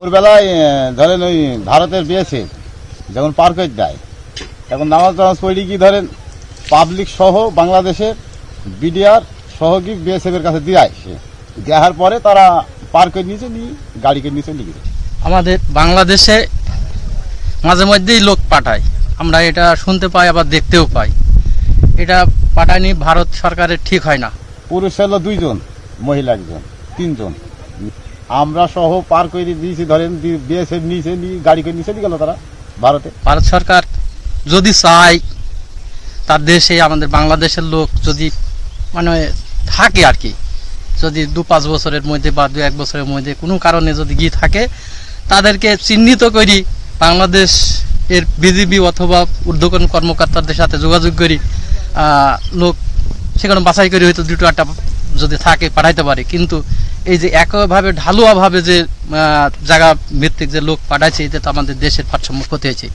ভোরবেলায় ধরেন ওই ভারতের বিএসএফ যখন পার করে দেয় এখন নামাজ টামাজ পড়ি কি ধরেন পাবলিক সহ বাংলাদেশের বিডিআর সহযোগী বিএসএফের কাছে দিয়ে আসে দেওয়ার পরে তারা পার করে নিচে নিয়ে গাড়িকে নিচে নিয়ে গেছে। আমাদের বাংলাদেশে মাঝে মধ্যেই লোক পাঠায়, আমরা এটা শুনতে পাই আবার দেখতেও পাই। এটা পাঠায়নি ভারত সরকারের ঠিক হয় না। পুরুষ হলো 2 জন, মহিলা 1 জন, 3 জন। আমরা সহ পার করে দিয়েছি ধরেন বিএসএফ নিচে নিয়ে গাড়ি করে নিচে নিয়ে গেল তারা ভারতে। ভারত সরকার যদি চায় তার দেশে আমাদের বাংলাদেশের লোক যদি মানে থাকে আর কি, যদি 2-5 বছরের মধ্যে বা 2-1 বছরের মধ্যে কোনো কারণে যদি গিয়ে থাকে তাদেরকে চিহ্নিত করি বাংলাদেশ এর বিজিবি অথবা ঊর্ধ্বতন কর্মকর্তাদের সাথে যোগাযোগ করি লোক সেখানে বাছাই করে হয়তো 2-8টা যদি থাকে পাঠাইতে পারে। কিন্তু এই যে একভাবে ঢালুয়াভাবে যে জায়গা ভিত্তিক যে লোক পাঠাইছে এতে তো আমাদের দেশের ভারসাম্য ক্ষতি হয়েছে।